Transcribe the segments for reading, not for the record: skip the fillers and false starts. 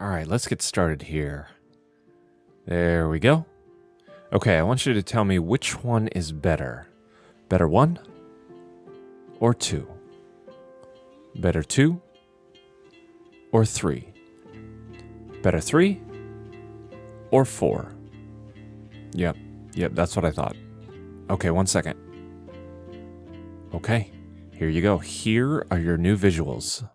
All right, let's get started here. There we go. Okay, I want you to tell me which one is better. Better 1 or 2? Better 2 or 3? Better 3 or 4? Yep, that's what I thought. Okay, 1 second. Okay, here you go. Here are your new visuals.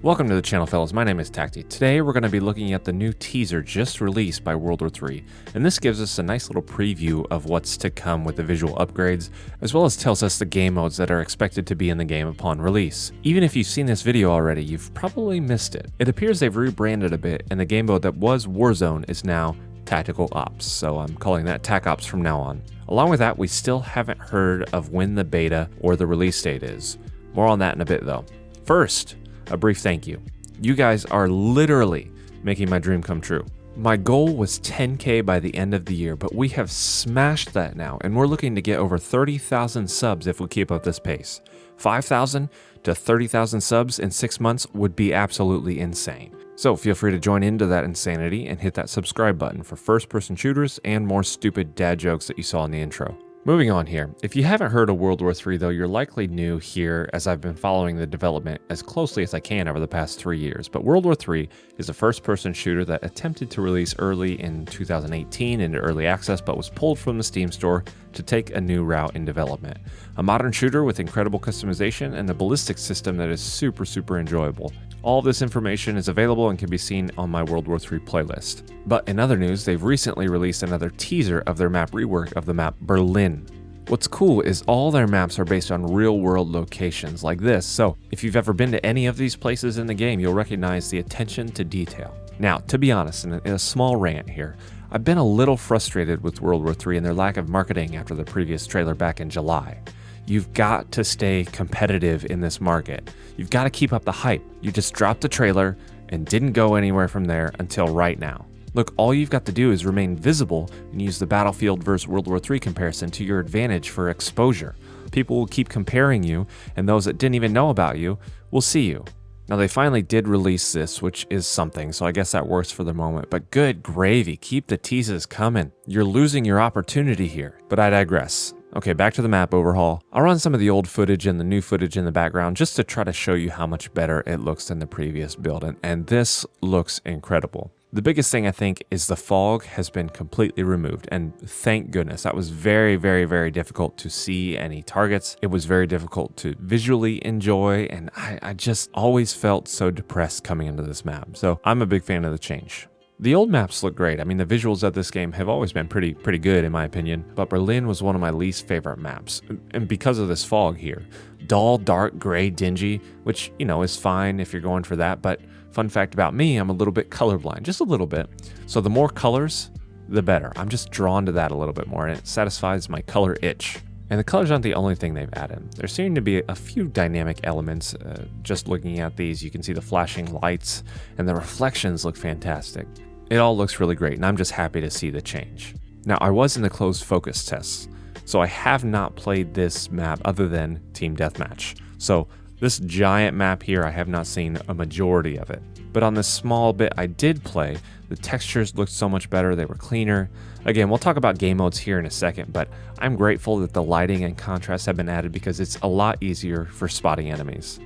Welcome to the channel, fellas. My name is Tacti. Today we're going to be looking at the new teaser just released by World War III, and this gives us a nice little preview of what's to come with the visual upgrades, as well as tells us the game modes that are expected to be in the game upon release. Even if you've seen this video already, you've probably missed it. It appears they've rebranded a bit, and the game mode that was Warzone is now Tactical Ops, so I'm calling that TAC Ops from now on. Along with that, we still haven't heard of when the beta or the release date is. More on that in a bit though. First, a brief thank you. You guys are literally making my dream come true. My goal was 10K by the end of the year, but we have smashed that now, and we're looking to get over 30,000 subs if we keep up this pace. 5,000 to 30,000 subs in 6 months would be absolutely insane. So feel free to join into that insanity and hit that subscribe button for first-person shooters and more stupid dad jokes that you saw in the intro. Moving on here, if you haven't heard of World War III though, you're likely new here as I've been following the development as closely as I can over the past 3 years. But World War III is a first-person shooter that attempted to release early in 2018 into early access, but was pulled from the Steam store to take a new route in development. A modern shooter with incredible customization and a ballistics system that is super enjoyable. All of this information is available and can be seen on my World War III playlist. But in other news, they've recently released another teaser of their map rework of the map Berlin. What's cool is all their maps are based on real-world locations like this, so if you've ever been to any of these places in the game, you'll recognize the attention to detail. Now, to be honest, in a small rant here, I've been a little frustrated with World War III and their lack of marketing after the previous trailer back in July. You've got to stay competitive in this market. You've got to keep up the hype. You just dropped the trailer and didn't go anywhere from there until right now. Look, all you've got to do is remain visible and use the Battlefield vs. World War III comparison to your advantage for exposure. People will keep comparing you, and those that didn't even know about you will see you. Now, they finally did release this, which is something, so I guess that works for the moment, but good gravy, keep the teases coming. You're losing your opportunity here, but I digress. Okay, back to the map overhaul. I'll run some of the old footage and the new footage in the background just to try to show you how much better it looks than the previous build, and this looks incredible. The biggest thing I think is the fog has been completely removed, and thank goodness. That was very difficult to see any targets. It was very difficult to visually enjoy, and I just always felt so depressed coming into this map. So I'm a big fan of the change. The old maps look great. I mean, the visuals of this game have always been pretty good in my opinion, but Berlin was one of my least favorite maps, and because of this fog here. Dull, dark, gray, dingy, which, you know, is fine if you're going for that, but fun fact about me, I'm a little bit colorblind, just a little bit. So the more colors, the better. I'm just drawn to that a little bit more, and it satisfies my color itch. And the colors aren't the only thing they've added. There seem to be a few dynamic elements. Just looking at these, you can see the flashing lights, and the reflections look fantastic. It all looks really great, and I'm just happy to see the change. Now, I was in the closed focus tests, so I have not played this map other than Team Deathmatch. So this giant map here, I have not seen a majority of it. But on this small bit I did play, the textures looked so much better, they were cleaner. Again, we'll talk about game modes here in a second, but I'm grateful that the lighting and contrast have been added because it's a lot easier for spotting enemies.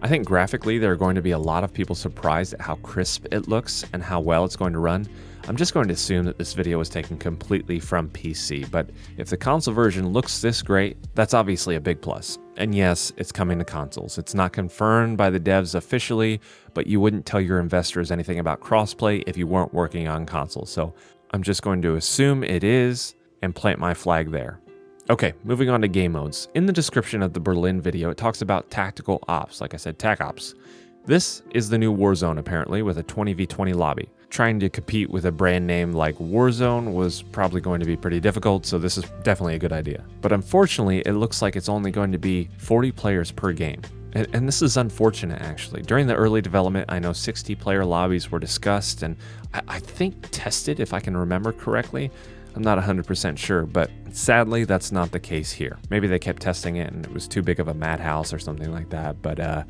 I think graphically there are going to be a lot of people surprised at how crisp it looks and how well it's going to run. I'm just going to assume that this video was taken completely from PC, but if the console version looks this great, that's obviously a big plus. And yes, it's coming to consoles. It's not confirmed by the devs officially, but you wouldn't tell your investors anything about crossplay if you weren't working on consoles. So I'm just going to assume it is and plant my flag there. Okay, moving on to game modes. In the description of the Berlin video, it talks about tactical ops, like I said, TAC Ops. This is the new Warzone apparently, with a 20v20 lobby. Trying to compete with a brand name like Warzone was probably going to be pretty difficult, so this is definitely a good idea. But unfortunately, it looks like it's only going to be 40 players per game. And this is unfortunate, actually. During the early development, I know 60-player lobbies were discussed and I think tested, if I can remember correctly. I'm not 100% sure, but sadly, that's not the case here. Maybe they kept testing it and it was too big of a madhouse or something like that, but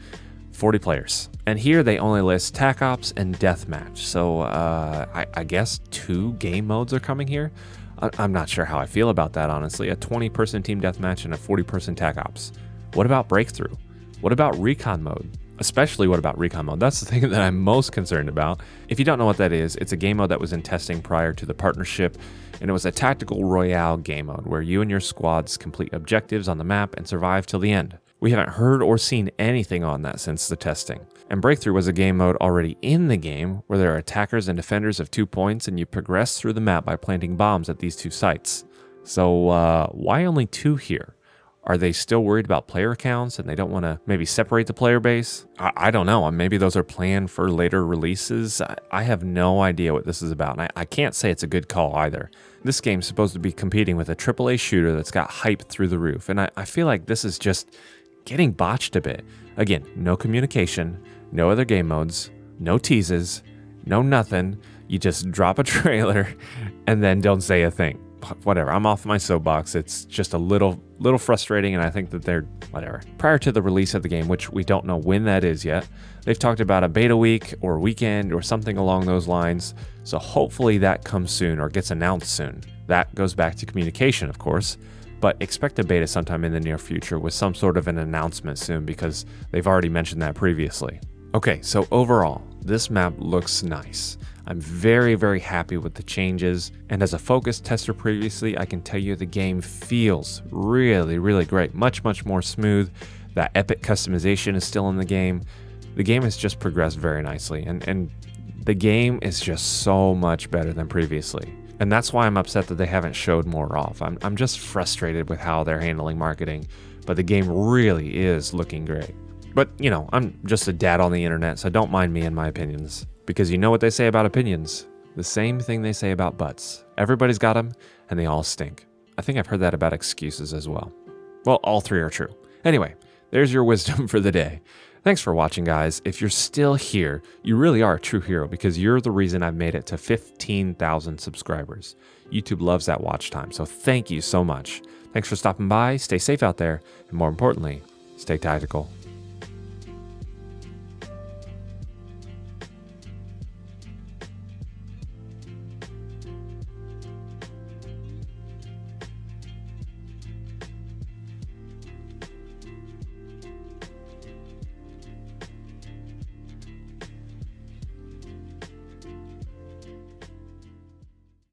40 players. And here they only list TAC Ops and Deathmatch, so I guess 2 game modes are coming here? I'm not sure how I feel about that, honestly. A 20-person team deathmatch and a 40-person TAC Ops. What about Breakthrough? What about Recon Mode? Especially what about Recon Mode? That's the thing that I'm most concerned about. If you don't know what that is, it's a game mode that was in testing prior to the partnership, and it was a tactical royale game mode where you and your squads complete objectives on the map and survive till the end. We haven't heard or seen anything on that since the testing. And Breakthrough was a game mode already in the game where there are attackers and defenders of 2 points and you progress through the map by planting bombs at these 2 sites. So why only 2 here? Are they still worried about player counts and they don't want to maybe separate the player base? I don't know. Maybe those are planned for later releases. I have no idea what this is about. And I can't say it's a good call either. This game's supposed to be competing with a AAA shooter that's got hype through the roof. And I feel like this is just getting botched a bit. Again, no communication, no other game modes, no teases, no nothing. You just drop a trailer and then don't say a thing. Whatever, I'm off my soapbox. It's just a little frustrating, and I think that they're whatever. Prior to the release of the game, which we don't know when that is yet, they've talked about a beta week or weekend or something along those lines. So hopefully that comes soon or gets announced soon. That goes back to communication, of course, but expect a beta sometime in the near future with some sort of an announcement soon because they've already mentioned that previously. Okay, so overall, this map looks nice. I'm very, very happy with the changes, and as a focus tester previously, I can tell you the game feels really, really great. Much, much more smooth. That epic customization is still in the game. The game has just progressed very nicely, and the game is just so much better than previously. And that's why I'm upset that they haven't showed more off. I'm just frustrated with how they're handling marketing, but the game really is looking great. But, you know, I'm just a dad on the internet, so don't mind me and my opinions. Because you know what they say about opinions? The same thing they say about butts. Everybody's got them, and they all stink. I think I've heard that about excuses as well. Well, all 3 are true. Anyway, there's your wisdom for the day. Thanks for watching, guys. If you're still here, you really are a true hero because you're the reason I've made it to 15,000 subscribers. YouTube loves that watch time, so thank you so much. Thanks for stopping by. Stay safe out there, and more importantly, stay tactical.